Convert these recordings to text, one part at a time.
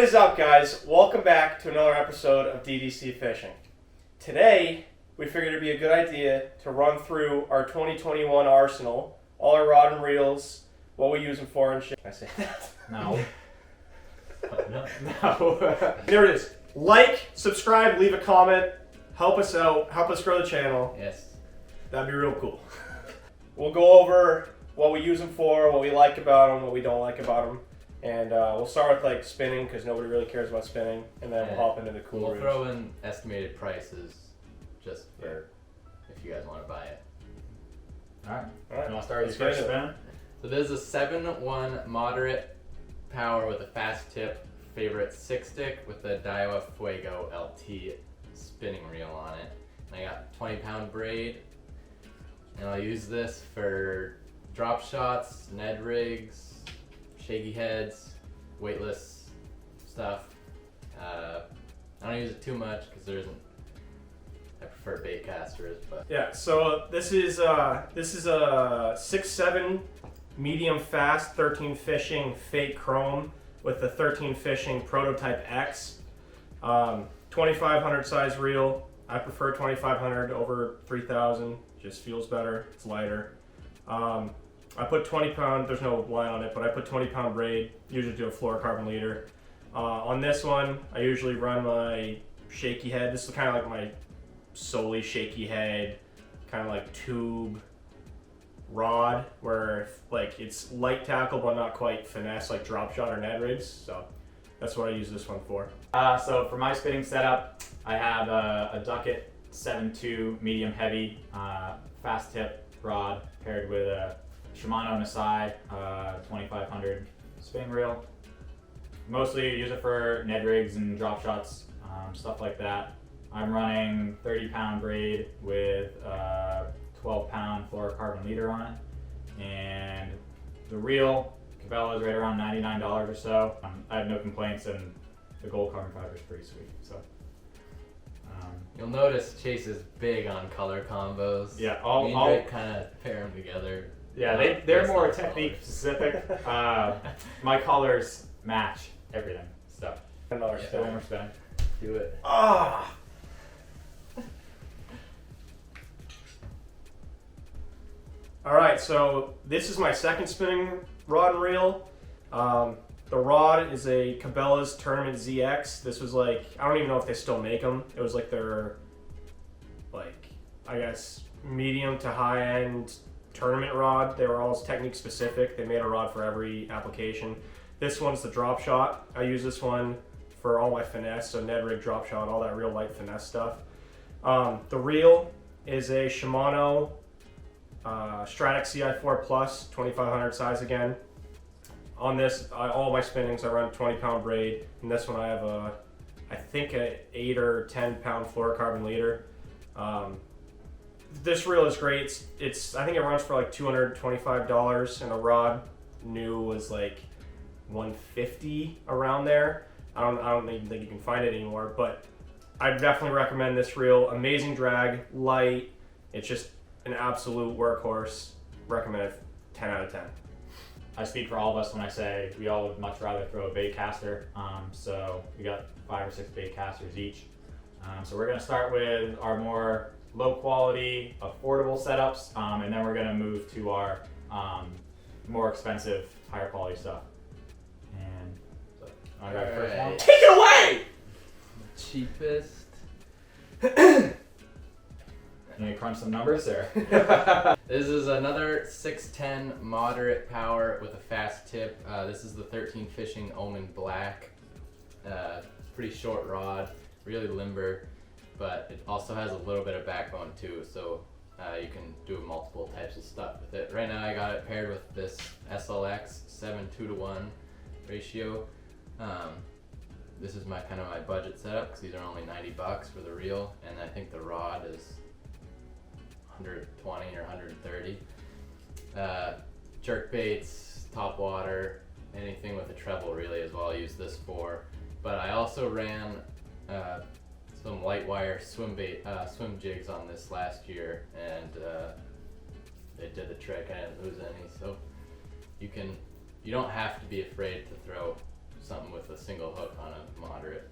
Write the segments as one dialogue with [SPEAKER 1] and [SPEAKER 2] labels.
[SPEAKER 1] What is up, guys? Welcome back to another episode of DDC Fishing. Today, we figured it'd be a good idea to run through our 2021 arsenal, all our rod and reels, what we use them for and shit. Can I say that?
[SPEAKER 2] No.
[SPEAKER 1] No. There it is. Like, subscribe, leave a comment, help us out, help us grow the channel.
[SPEAKER 2] Yes.
[SPEAKER 1] That'd be real cool. We'll go over what we use them for, what we like about them, what we don't like about them. And we'll start with like spinning because nobody really cares about spinning, and then we'll hop into the cool.
[SPEAKER 2] We'll throw in estimated prices just for if you guys want to buy it.
[SPEAKER 3] Alright.
[SPEAKER 1] You want
[SPEAKER 3] to start with your first spin?
[SPEAKER 2] So this is a 7-1 moderate power with a fast tip, favorite 6-stick with the Daiwa Fuego LT spinning reel on it. And I got 20-pound braid, and I'll use this for drop shots, Ned rigs, shaky heads, weightless stuff. I don't use it too much because there isn't. I prefer bait casters, but
[SPEAKER 1] yeah. So this is a 6'7" medium fast 13 fishing fake chrome with the 13 fishing prototype X, 2500 size reel. I prefer 2500 over 3000. Just feels better. It's lighter. I put 20-pound, there's no line on it, but I put 20-pound braid, usually do a fluorocarbon leader. On this one, I usually run my shaky head. This is kind of like my solely shaky head, kind of like tube rod, where like it's light tackle, but not quite finesse, like drop shot or Ned rigs. So that's what I use this one for.
[SPEAKER 3] So for my spinning setup, I have a Ducket 7.2 medium heavy fast tip rod paired with a Shimano Nasai 2500 spinning reel. Mostly use it for Ned rigs and drop shots, stuff like that. I'm running 30-pound braid with 12-pound fluorocarbon leader on it, and the reel Cabela is right around $99 or so. I have no complaints, and the gold carbon fiber is pretty sweet. So
[SPEAKER 2] you'll notice Chase is big on color combos.
[SPEAKER 3] yeah,
[SPEAKER 2] Me and Drake kind of pair them together.
[SPEAKER 3] Yeah, they're more technique specific. My colors match everything. So
[SPEAKER 1] Another
[SPEAKER 3] one
[SPEAKER 1] spin.
[SPEAKER 3] more spin.
[SPEAKER 2] Do it.
[SPEAKER 1] Ah. All right, so this is my second spinning rod and reel. The rod is a Cabela's Tournament ZX. This was like, I don't even know if they still make them. It was like their, like, I guess, medium to high end tournament rod. They were all technique specific. They made a rod for every application. This one's the drop shot. I use this one for all my finesse, so Ned rig, drop shot, all that real light finesse stuff. The reel is a Shimano Stratic CI4 Plus 2500 size again. On this, all my spinnings I run 20-pound braid, and this one I have I think a 8 or 10-pound fluorocarbon leader. This reel is great. It's I think it runs for like $225, and a rod new was like $150 around there. I don't even think you can find it anymore, but I definitely recommend this reel. Amazing drag, light. It's just an absolute workhorse. Recommend it. 10 out of 10.
[SPEAKER 3] I speak for all of us when I say we all would much rather throw a bait caster. So we got 5 or 6 bait casters each. So we're going to start with our more low quality, affordable setups, and then we're going to move to our more expensive, higher quality stuff. And so, I got the first one.
[SPEAKER 1] Take it away!
[SPEAKER 2] Cheapest.
[SPEAKER 3] Can you crunch some numbers there?
[SPEAKER 2] This is another 6'10" moderate power with a fast tip. This is the 13 Fishing Omen Black. Pretty short rod, really limber, but it also has a little bit of backbone too, so you can do multiple types of stuff with it. Right now I got it paired with this SLX 7:2-to-1 ratio. This is my kind of my budget setup because these are only $90 for the reel, and I think the rod is 120 or 130. Jerk baits, top water, anything with a treble really is what I'll use this for. But I also ran some light wire swim jigs on this last year, and they did the trick. I didn't lose any, so you don't have to be afraid to throw something with a single hook on a moderate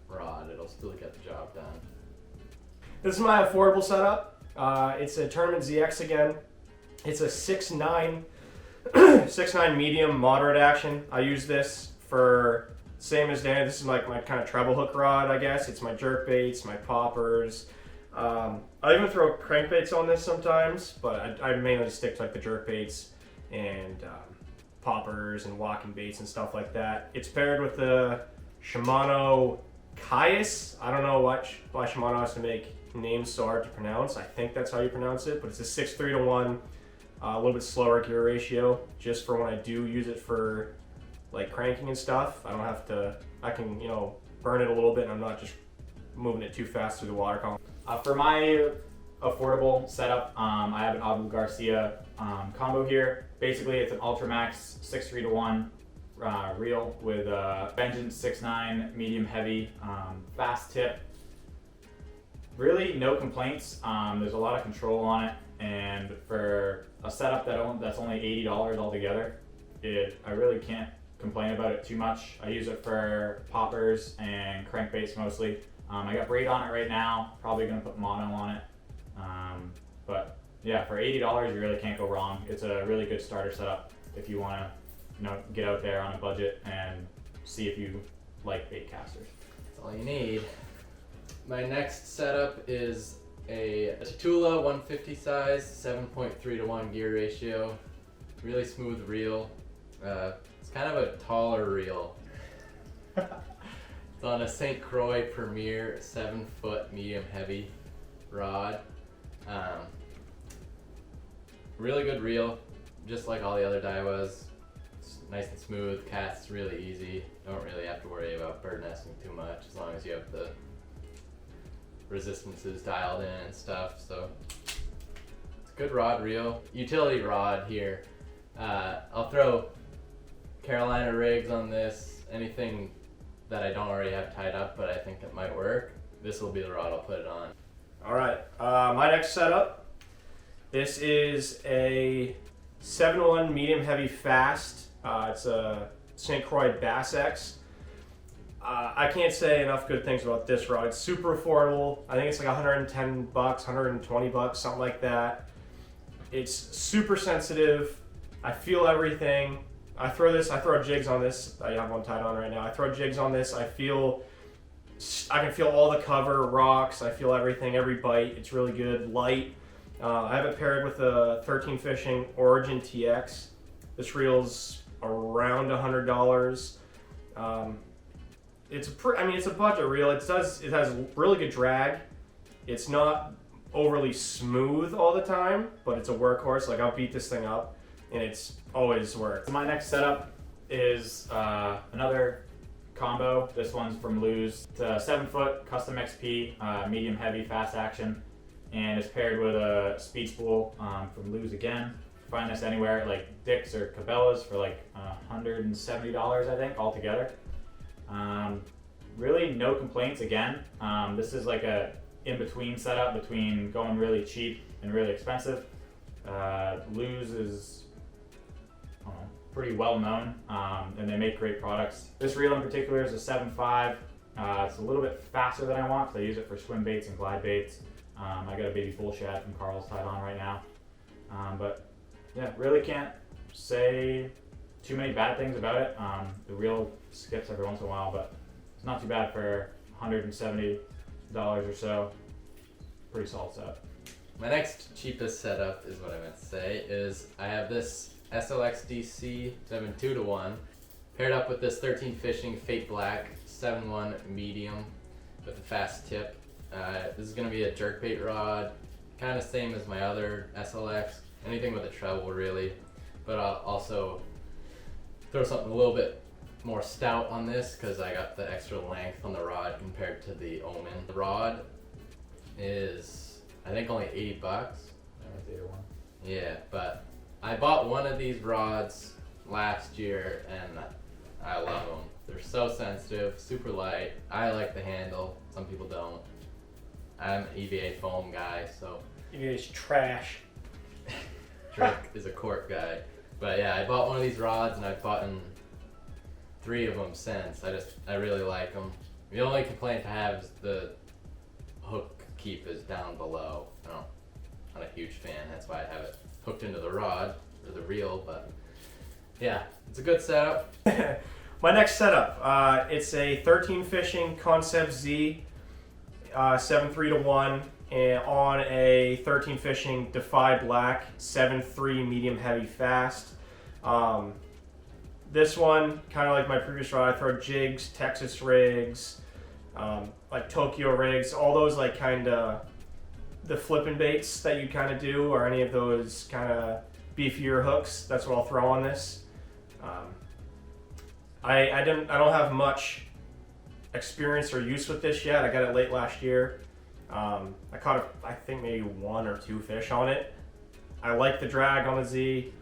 [SPEAKER 2] rod. It'll still get the job done.
[SPEAKER 1] This is my affordable setup. It's a Tournament ZX again. It's a 6'9", 6'9" medium moderate action. I use this for same as Dan. This is like my kind of treble hook rod, I guess. It's my jerk baits, my poppers. I even throw crankbaits on this sometimes, but I mainly stick to like the jerk baits and poppers and walking baits and stuff like that. It's paired with the Shimano Caius. I don't know why Shimano has to make names so hard to pronounce. I think that's how you pronounce it, but it's a 6:3-to-1, a little bit slower gear ratio, just for when I do use it for like cranking and stuff. I don't have to, I can, you know, burn it a little bit and I'm not just moving it too fast through the water column.
[SPEAKER 3] For my affordable setup, I have an Abu Garcia combo here. Basically, it's an Ultramax 6:3-to-1 reel with a Vengeance 6'9" medium heavy fast tip. Really, no complaints. There's a lot of control on it, and for a setup that's only $80 altogether, I really can't complain about it too much. I use it for poppers and crankbaits mostly. I got braid on it right now. Probably gonna put mono on it. But yeah, for $80, you really can't go wrong. It's a really good starter setup if you want to, you know, get out there on a budget and see if you like bait casters.
[SPEAKER 2] That's all you need. My next setup is a Tula 150 size, 7.3-to-1 gear ratio. Really smooth reel. It's kind of a taller reel. It's on a St. Croix Premier 7-foot medium heavy rod. Really good reel, just like all the other Daiwas. It's nice and smooth, casts really easy. Don't really have to worry about bird nesting too much as long as you have the resistances dialed in and stuff. So it's a good rod reel. Utility rod here. I'll throw Carolina rigs on this, anything that I don't already have tied up but I think it might work. This will be the rod I'll put it on.
[SPEAKER 1] All right, my next setup. This is a 7-to-1 medium heavy fast. It's a St. Croix Bass X. I can't say enough good things about this rod. It's super affordable. I think it's like $110, $120, something like that. It's super sensitive. I feel everything. I throw jigs on this. I have one tied on right now. I throw jigs on this. I can feel all the cover, rocks. I feel everything, every bite. It's really good, light. I have it paired with a 13 Fishing Origin TX. This reel's around $100. It's a budget reel. It has really good drag. It's not overly smooth all the time, but it's a workhorse. Like, I'll beat this thing up, and it's always worked.
[SPEAKER 3] So my next setup is another combo. This one's from Lose. It's a 7-foot custom XP, medium heavy fast action, and it's paired with a speed spool from Lose again. Find this anywhere like Dick's or Cabela's for like $170, I think, altogether. Really no complaints again. This is like a in-between setup between going really cheap and really expensive. Lose is, I don't know, pretty well known, and they make great products. This reel in particular is a 7.5. It's a little bit faster than I want because I use it for swim baits and glide baits. I got a baby bull shad from Carl's tied on right now. But yeah, really can't say too many bad things about it. The reel skips every once in a while, but it's not too bad for $170 or so. Pretty solid setup.
[SPEAKER 2] My next cheapest setup is what I meant to say is I have this SLX DC 7.2-to-1 paired up with this 13 Fishing Fate Black 7.1 medium with a fast tip. This is going to be a jerkbait rod, kind of same as my other SLX, anything with a treble really, but I'll also throw something a little bit more stout on this because I got the extra length on the rod compared to the Omen. The rod is, I think, only $80. Yeah, but I bought one of these rods last year and I love them. They're so sensitive, super light. I like the handle, some people don't. I'm an EVA foam guy, so.
[SPEAKER 1] EVA's trash.
[SPEAKER 2] Drake is a cork guy. But yeah, I bought one of these rods and I've bought 3 of them since. I really like them. The only complaint I have is the hook keep is down below. I'm not a huge fan. That's why I have it hooked into the rod or the reel. But yeah, it's a good setup.
[SPEAKER 1] My next setup, it's a 13 fishing Concept Z 7.3-1 and on a 13 fishing Defy Black 7.3 medium heavy fast. This one, kind of like my previous rod, I throw jigs, Texas rigs, like Tokyo rigs, all those like kind of the flipping baits that you kind of do, or any of those kind of beefier hooks. That's what I'll throw on this. I don't have much experience or use with this yet. I got it late last year. I caught I think maybe 1 or 2 fish on it. I like the drag on the Z.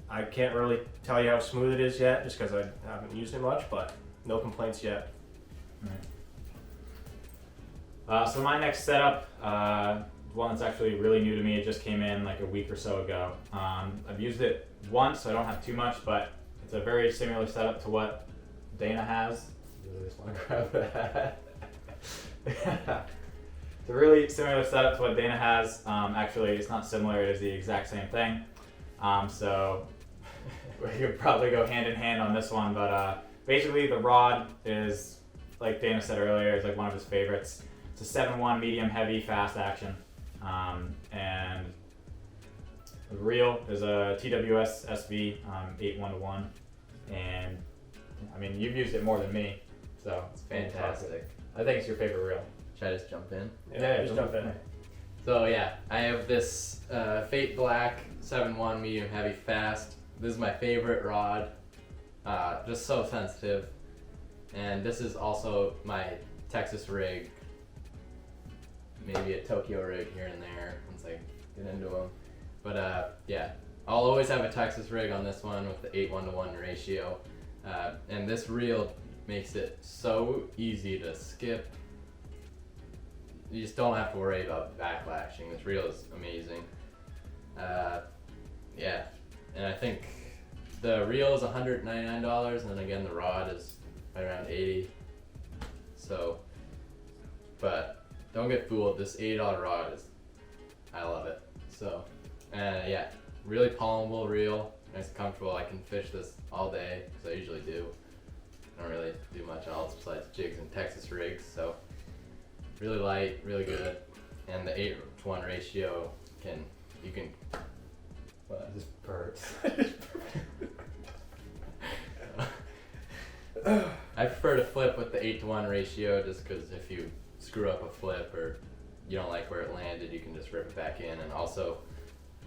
[SPEAKER 1] I can't really tell you how smooth it is yet, just because I haven't used it much, but no complaints yet.
[SPEAKER 3] So my next setup, one that's actually really new to me. It just came in like a week or so ago. I've used it once, so I don't have too much, but it's a very similar setup to what Dana has. Really just want to grab that. It's a really similar setup to what Dana has. Actually, it's not similar, it is the exact same thing. So we could probably go hand in hand on this one, but basically the rod is, like Dana said earlier, is like one of his favorites. It's a 7.1 medium heavy fast action, and the reel is a TWS SV 8.1-1, and I mean you've used it more than me, so
[SPEAKER 2] It's fantastic.
[SPEAKER 3] I think it's your favorite reel.
[SPEAKER 2] Should I just jump in?
[SPEAKER 1] Yeah, just jump in.
[SPEAKER 2] So yeah, I have this Fate Black 7.1 medium heavy fast. This is my favorite rod. Just so sensitive. And this is also my Texas rig. Maybe a Tokyo rig here and there once I get into them. But yeah, I'll always have a Texas rig on this one with the 8:1 ratio. And this reel makes it so easy to skip. You just don't have to worry about backlashing. This reel is amazing. Yeah, and I think the reel is $199, and then again the rod is right around $80. So, but don't get fooled. This $80 rod is, I love it. So, yeah, really palmable reel, nice and comfortable. I can fish this all day because I usually do. I don't really do much else besides jigs and Texas rigs. So. Really light, really good, and the 8:1 ratio you can.
[SPEAKER 3] Well, just burps.
[SPEAKER 2] I prefer to flip with the 8:1 ratio just because if you screw up a flip or you don't like where it landed, you can just rip it back in, and also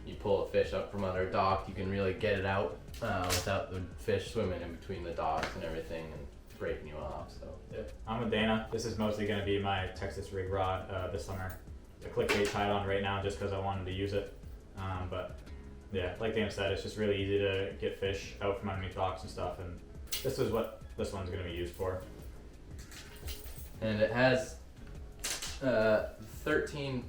[SPEAKER 2] you pull a fish up from under a dock, you can really get it out without the fish swimming in between the docks and everything and breaking you off. So.
[SPEAKER 3] Yeah. I'm with Dana. This is mostly going to be my Texas rig rod this summer. The clickbait tied on right now just because I wanted to use it. But yeah, like Dana said, it's just really easy to get fish out from underneath rocks and stuff. And this is what this one's going to be used for.
[SPEAKER 2] And it has 13,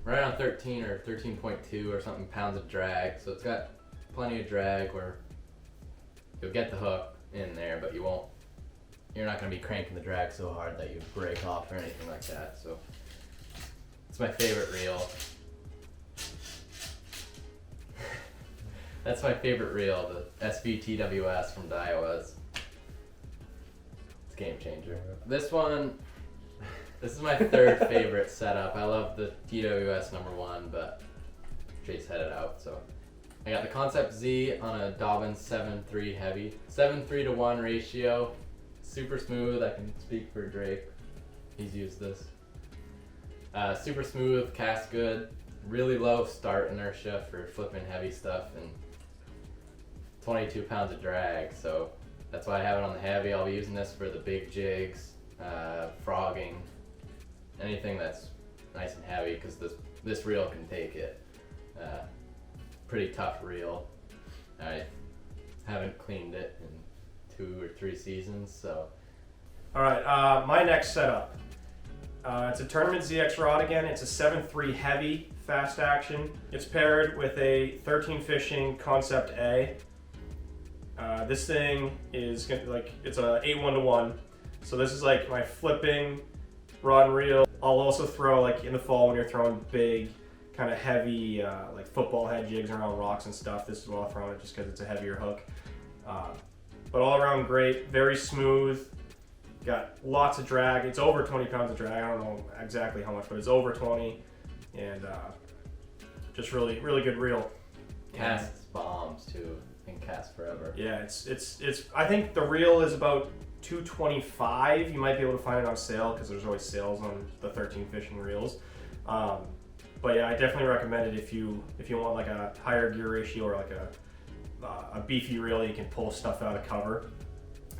[SPEAKER 2] right on 13 or 13.2 or something pounds of drag. So it's got plenty of drag where you'll get the hook in there, but you're not going to be cranking the drag so hard that you break off or anything like that. So it's my favorite reel. That's my favorite reel, the SVTWS from Daiwa's. It's a game changer. This is my third favorite setup. I love the TWS #1, but Chase had it out, so. I got the Concept Z on a Dobbins 7.3 heavy. 7:3-1 ratio. Super smooth. I can speak for Drake. He's used this. Super smooth, cast good. Really low start inertia for flipping heavy stuff, and 22 pounds of drag. So that's why I have it on the heavy. I'll be using this for the big jigs, frogging, anything that's nice and heavy, because this reel can take it. Pretty tough reel. I haven't cleaned it in 2 or 3 seasons, so.
[SPEAKER 1] All right, my next setup. It's a Tournament ZX rod again. It's a 7.3 heavy fast action. It's paired with a 13 fishing Concept A. This thing is like, it's a 8-1-1. So this is like my flipping rod and reel. I'll also throw, like in the fall when you're throwing big, kind of heavy, like football head jigs around rocks and stuff. This is what I'll throw on it just because it's a heavier hook. But all around great, very smooth. Got lots of drag. It's over 20 pounds of drag. I don't know exactly how much, but it's over 20, and just really, really good reel.
[SPEAKER 2] Casts bombs too. Can cast forever.
[SPEAKER 1] Yeah, it's. I think the reel is about $225. You might be able to find it on sale because there's always sales on the 13 fishing reels. But yeah, I definitely recommend it if you want like a higher gear ratio or like a beefy reel you can pull stuff out of cover.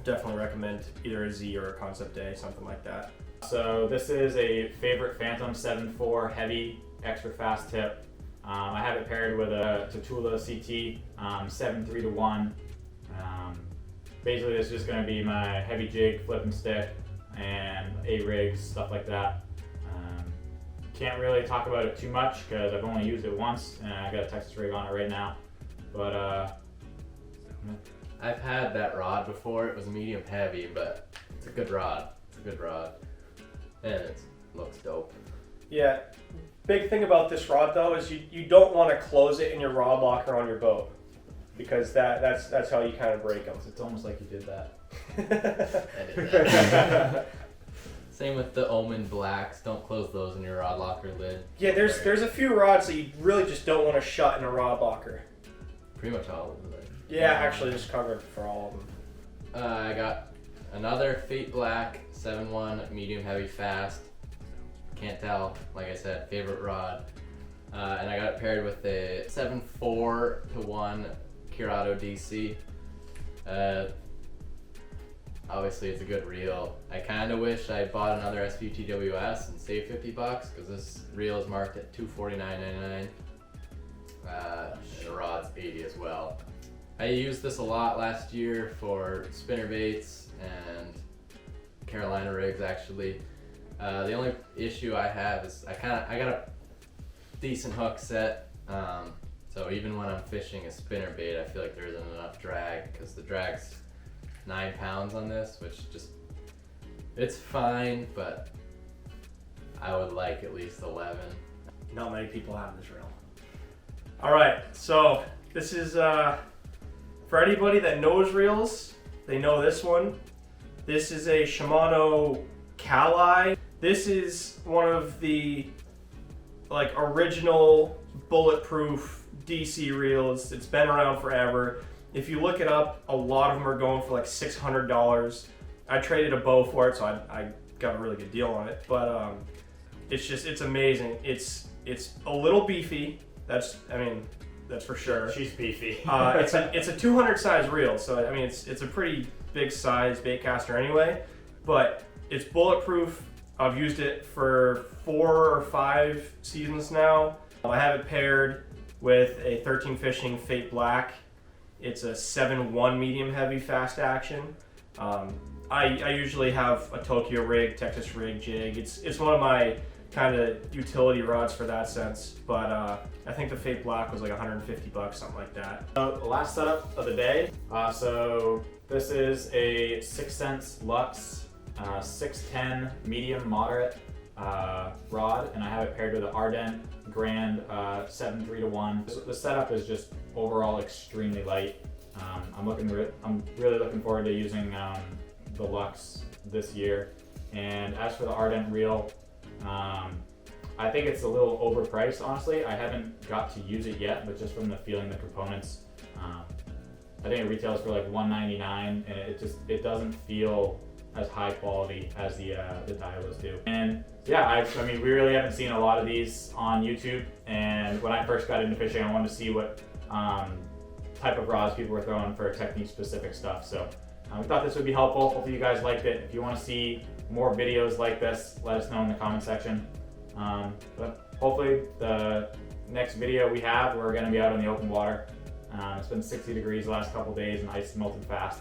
[SPEAKER 1] Definitely recommend either a Z or a Concept A, something like that.
[SPEAKER 3] So this is a favorite Phantom 7.4 heavy extra fast tip. I have it paired with a Tatula CT 7.3-1. Basically this is just going to be my heavy jig, flipping stick, and A-rigs, stuff like that. Can't really talk about it too much because I've only used it once and I got a Texas rig on it right now. But
[SPEAKER 2] I've had that rod before. It was medium heavy, but it's a good rod. It's a good rod, and it looks dope.
[SPEAKER 1] Yeah, big thing about this rod though is you don't want to close it in your rod locker on your boat because that's how you kind of break them.
[SPEAKER 3] it's almost like you did that.
[SPEAKER 2] I did that. Same with the Omen Blacks. Don't close those in your rod locker lid.
[SPEAKER 1] Yeah, there's a few rods that you really just don't want to shut in a rod locker.
[SPEAKER 2] Pretty much all of them.
[SPEAKER 1] Yeah, actually just covered for all of them.
[SPEAKER 2] I got another Fate Black 7.1 medium heavy fast. Can't tell, like I said, favorite rod. And I got it paired with a 7.4-1 Curado DC. Obviously it's a good reel. I kind of wish I bought another SVTWS and saved $50 because this reel is marked at $249.99. And the rod's $80 as well. I used this a lot last year for spinner baits and Carolina rigs actually. The only issue I have is I got a decent hook set, so even when I'm fishing a spinner bait I feel like there isn't enough drag because the drag's 9 pounds on this, which just, it's fine, but I would like at least 11.
[SPEAKER 1] Not many people have this reel. Alright, so this is for anybody that knows reels, they know this one. This is a Shimano Kali. This is one of the like original bulletproof DC reels. It's been around forever. If you look it up, a lot of them are going for like $600. I traded a bow for it, so I got a really good deal on it. But it's amazing. It's a little beefy. That's for sure.
[SPEAKER 3] She's beefy.
[SPEAKER 1] It's a 200 size reel, so I mean it's a pretty big size bait caster anyway, but it's bulletproof. I've used it for 4 or 5 seasons now. I have it paired with a 13 Fishing Fate Black. It's a 7.1 medium heavy fast action. I usually have a Tokyo rig, Texas rig jig. It's one of my kind of utility rods for that sense, but I think the Fate Black was like $150, something like that.
[SPEAKER 3] The last setup of the day. So this is a 6 Sense Lux 610 medium moderate rod, and I have it paired with an Ardent Grand 7.3-1. The setup is just overall extremely light. I'm really looking forward to using the Lux this year. And as for the Ardent reel, I think it's a little overpriced, honestly. I haven't got to use it yet, but just from the feeling the components, I think it retails for like $199, and it doesn't feel as high quality as the Daiwas do. And yeah, I mean, we really haven't seen a lot of these on YouTube, and when I first got into fishing, I wanted to see what type of rods people were throwing for technique specific stuff. So we thought this would be helpful. Hopefully you guys liked it. If you want to see more videos like this, let us know in the comment section. But hopefully the next video we have, we're going to be out in the open water. It's been 60 degrees the last couple days and ice melted fast.